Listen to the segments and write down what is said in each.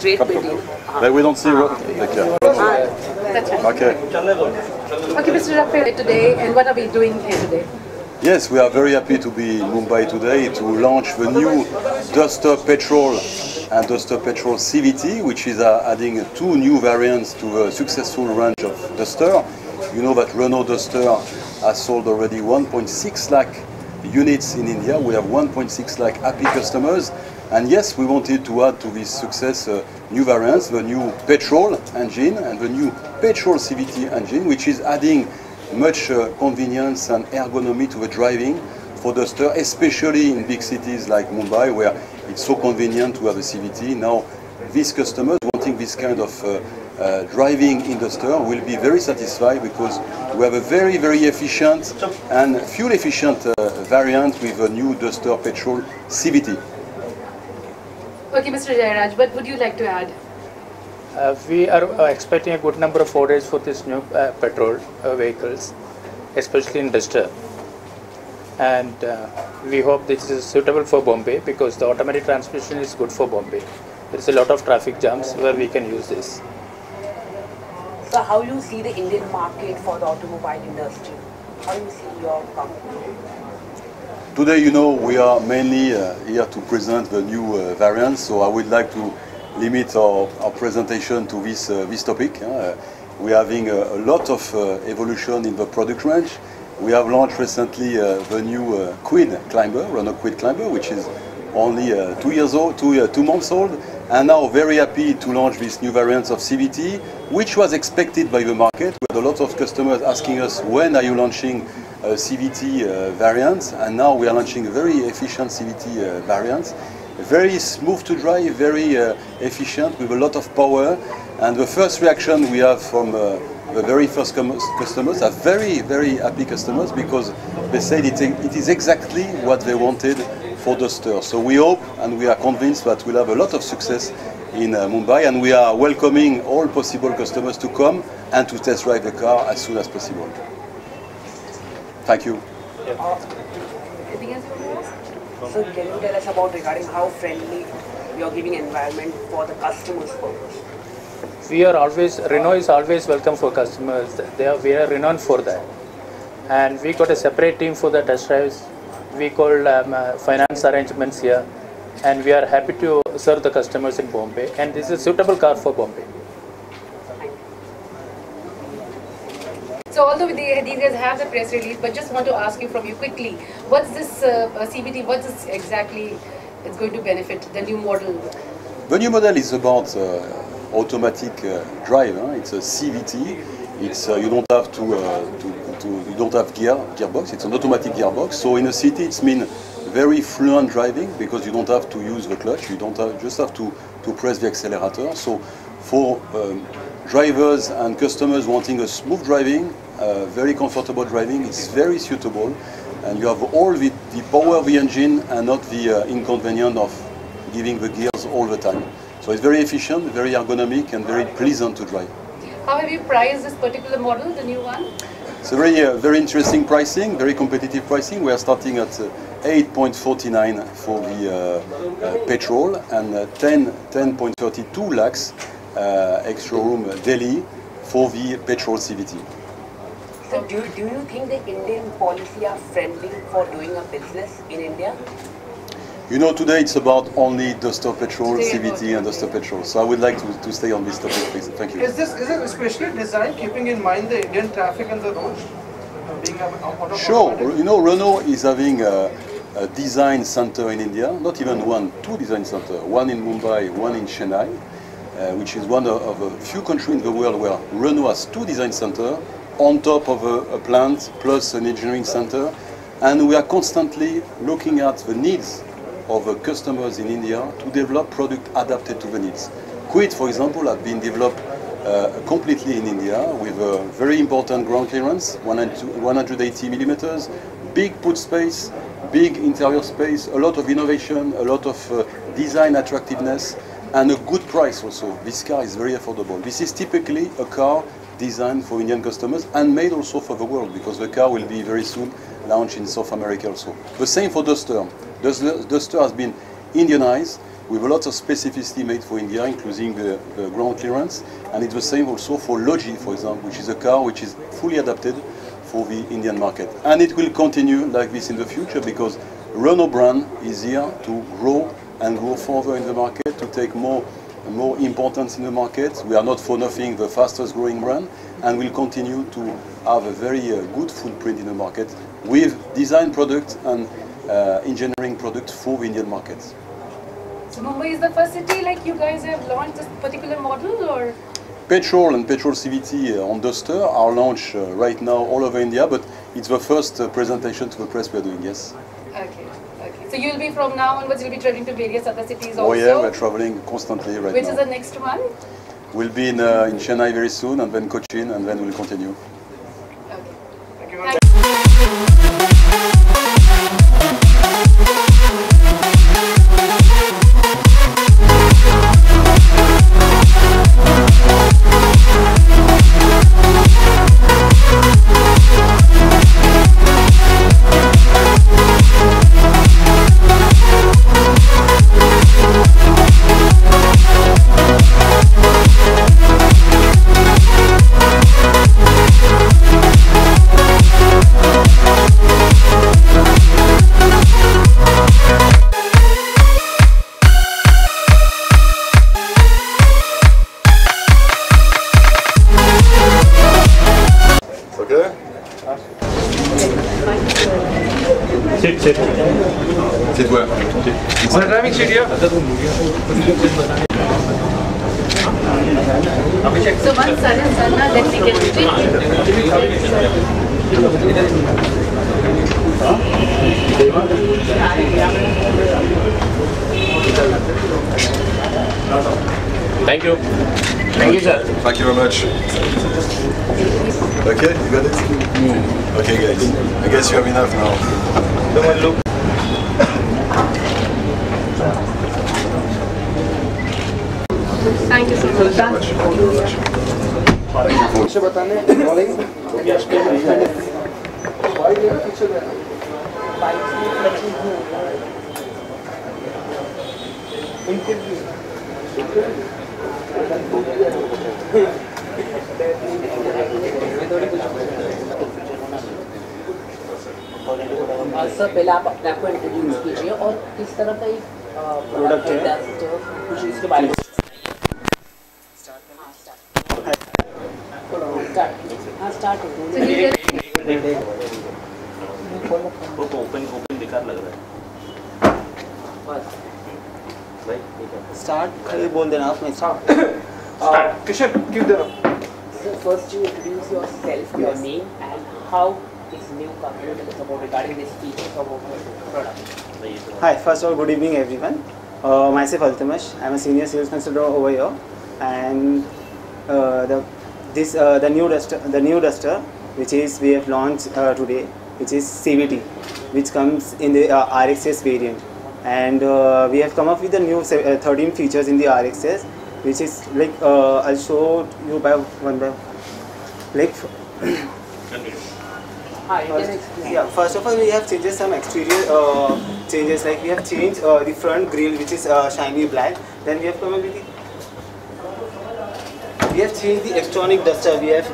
straight video. Like we don't see what. Okay. That's right. Okay. Okay, Mr. Raphael, today, and what are we doing here today? Yes, we are very happy to be in Mumbai today to launch the new Duster Petrol and Duster Petrol CVT, which is adding two new variants to the successful range of Duster. You know that Renault Duster has sold already 1.6 lakh units in India. We have 1.6 lakh happy customers. And yes, we wanted to add to this success new variants, the new petrol engine and the new petrol CVT engine, which is adding much convenience and ergonomy to the driving for Duster, especially in big cities like Mumbai, where it's so convenient to have a CVT. Now, these customers wanting this kind of driving in Duster will be very satisfied because we have a very, very efficient and fuel-efficient variant with a new Duster Petrol CVT. Okay, Mr. Jairaj, what would you like to add? We are expecting a good number of orders for this new petrol vehicles, especially in Duster. And we hope this is suitable for Bombay because the automatic transmission is good for Bombay. There is a lot of traffic jams where we can use this. So how you see the Indian market for the automobile industry? How you see your company? Today, you know, we are mainly here to present the new variants, so I would like to limit our presentation to this topic. We are having a lot of evolution in the product range. We have launched recently the new Kwid Climber, Renault Kwid Climber, which is only 2 months old, and now very happy to launch this new variant of CVT, which was expected by the market. We had a lot of customers asking us, when are you launching CVT variants, and now we are launching a very efficient CVT variant. Very smooth to drive, very efficient, with a lot of power, and the first reaction we have from the very first customers are very, very happy customers, because they said it is exactly what they wanted for Duster. So we hope and we are convinced that we'll have a lot of success in Mumbai, and we are welcoming all possible customers to come and to test drive the car as soon as possible. Thank you. Anything else you want to ask? So can you tell us about regarding how friendly you are giving environment for the customers' purpose? Renault is always welcome for customers. We are renowned for that. And we got a separate team for the test drives. We call finance arrangements here. And we are happy to serve the customers in Bombay. And this is a suitable car for Bombay. So although these guys have the press release, but just want to ask you from you quickly, what's this CVT, what's this exactly it's going to benefit, the new model? The new model is about automatic drive. It's a CVT. It's you don't have you don't have gearbox. It's an automatic gearbox. So in a city, it's mean very fluent driving, because you don't have to use the clutch. You don't just have to press the accelerator. So for drivers and customers wanting a smooth driving, very comfortable driving, it's very suitable, and you have all the power of the engine and not the inconvenience of giving the gears all the time. So it's very efficient, very ergonomic, and very pleasant to drive. How have you priced this particular model, the new one? It's a very interesting pricing, very competitive pricing. We are starting at 8.49 for the petrol, and 10.32 lakhs extra room daily for the petrol CVT. So do you think the Indian policy are friendly for doing a business in India? You know, today it's about only Duster Petrol, CVT and Duster Petrol. So I would like to stay on this topic, please. Thank you. Is it especially designed keeping in mind the Indian traffic and the roads? Sure. You know, Renault is having a design center in India, not even one, 2 design centers. One in Mumbai, one in Chennai, which is one of a few countries in the world where Renault has 2 design centers on top of a plant plus an engineering center. And we are constantly looking at the needs of customers in India to develop products adapted to the needs. Kwid, for example, have been developed completely in India with a very important ground clearance, 180 millimeters, big boot space, big interior space, a lot of innovation, a lot of design attractiveness, and a good price also. This car is very affordable. This is typically a car designed for Indian customers and made also for the world, because the car will be very soon launched in South America also. The same for Duster. Duster has been Indianized with a lot of specificity made for India, including the ground clearance, and it's the same also for Logi, for example, which is a car which is fully adapted for the Indian market. And it will continue like this in the future, because Renault brand is here to grow and grow further in the market, to take more importance in the market. We are not for nothing the fastest growing brand, and will continue to have a very good footprint in the market with design products and engineering products for the Indian markets. So Mumbai is the first city like you guys have launched this particular model, or? Petrol and Petrol CVT on Duster are launched right now all over India, but it's the first presentation to the press we are doing, yes. Okay. So you'll be from now onwards, you'll be traveling to various other cities also? Oh yeah, we're traveling constantly right now. Which is the next one? We'll be in Chennai very soon, and then Cochin, and then we'll continue. Okay. Sit where? On the driving seat here. So once sun is done, now then we can Thank you. Thank you, sir. Thank you very much. Okay, you got it? Okay, guys. I guess you have enough now. Someone look. Thank you so much. पीछे बताने rolling. Sir पहले आप अपने आप को introduce कीजिए और किस तरह का एक प्रोडक्ट है कुछ इसके बारे में स्टार्ट ओपन बेकार लग रहा है भाई स्टार्ट खाली बोल देना आप Start. Kishan, give the. So first you introduce yourself, your name and how this new company tell us about regarding this features of our product. Hi, first of all, good evening everyone. Myself Altamash. I'm a senior sales consultant over here, and the new duster which is we have launched today, which is CVT, which comes in the RXS variant, and we have come up with the new 13 features in the RXS, which is like I'll show you by one by like. Yeah, first of all, we have changed some exterior changes. Like we have changed the front grille, which is shiny black. Then we have come up with we have changed the electronic duster. We have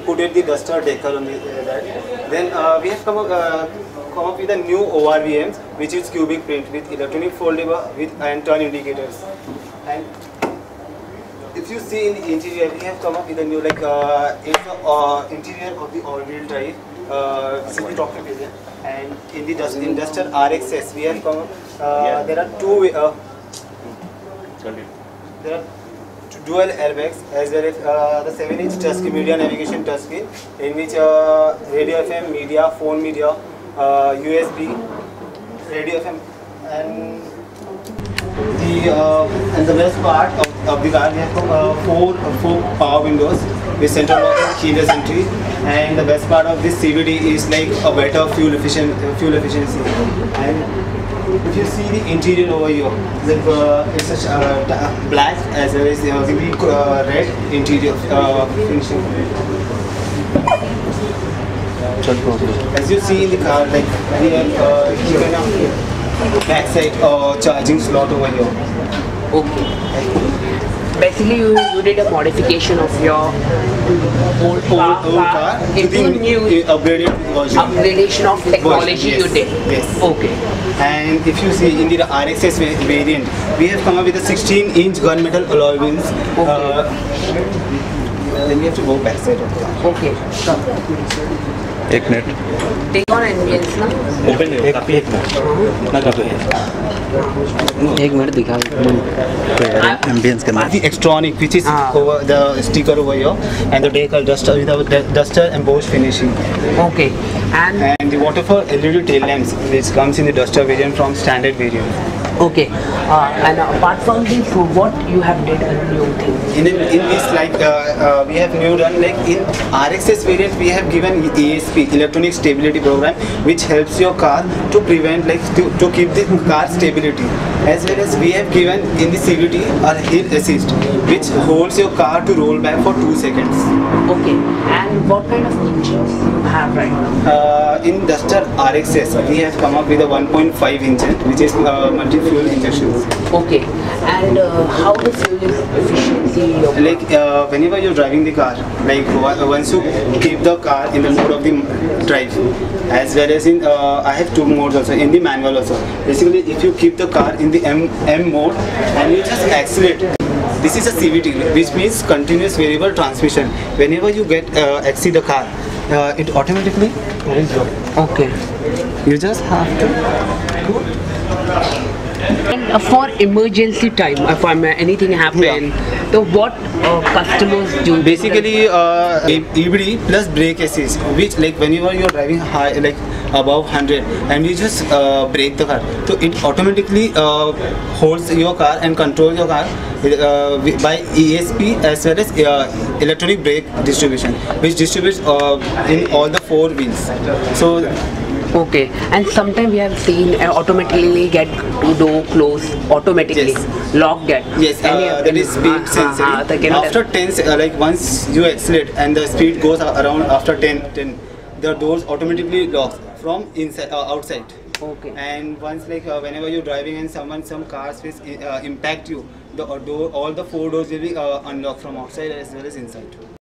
put the duster decal on that. Then we have come up with a new ORVMs, which is cubic print with electronic foldable with and turn indicators. And if you see in the interior, we have come up with a new like interior of the all-wheel drive. City talking area, and in the Duster RXS, we have come. There are dual airbags as well as the 7-inch touchscreen media navigation touchscreen, in which radio FM, media, phone media, USB, radio FM, and the best part of the car, we have four power windows with central lock and keyless entry, and the best part of this CVT is like a better fuel efficiency. And if you see the interior over here, like it's such black as well as red interior finishing. As you see in the car, like we have given a backside charging slot over here. Okay. Basically, you did a modification of your old car into new upgraded version. Upgradation of technology Yes. you did. Yes. Okay. And if you see in the RXS variant, we have come up with a 16-inch gunmetal alloy wheels. Then we have to go backside of the car. Okay. एक minute Take on ambience ना. Open है काफी एक minute दिखा ambience करना The Extronic, which is over the sticker over here, and the decal duster with the duster embossed finishing. Okay. And the waterfall LED tail lamps, which comes in the duster variant from standard variant. okay. And apart from this, what you have did a new thing? In this, like we have new done like in RXS variant, we have given ESP, electronic stability program, which helps your car to prevent like to keep the car stability. As well as we have given in the CVT a hill assist, which holds your car to roll back for 2 seconds. Okay. And what kind of features you have right now? In Duster RXS, we have come up with a 1.5 engine, which is multi-fuel injections. Okay. And how the fuel efficiency? Like whenever you're driving the car, like once you keep the car in the mode of the drive, as well as in I have two modes also in the manual also. Basically, if you keep the car in the M mode and you just accelerate, this is a CVT, which means continuous variable transmission. Whenever you exceed the car, it automatically opens door. Okay. You just have to And for emergency time, if anything happen, so what customers do? basically EBD plus brake assist, which like whenever you're driving high, like above 100, and you just brake the car, so it automatically holds your car and controls your car by ESP as well as electronic brake distribution, which distributes in all the 4 wheels. So Okay, and sometimes we have seen automatically get door close automatically, Yes. lock get. yes, that is speed sensitive. After 10, like once you accelerate and the speed goes around after 10, the doors automatically locks from inside outside. Okay. And once like whenever you're driving and some cars will impact you, the door, all the 4 doors will be unlocked from outside as well as inside.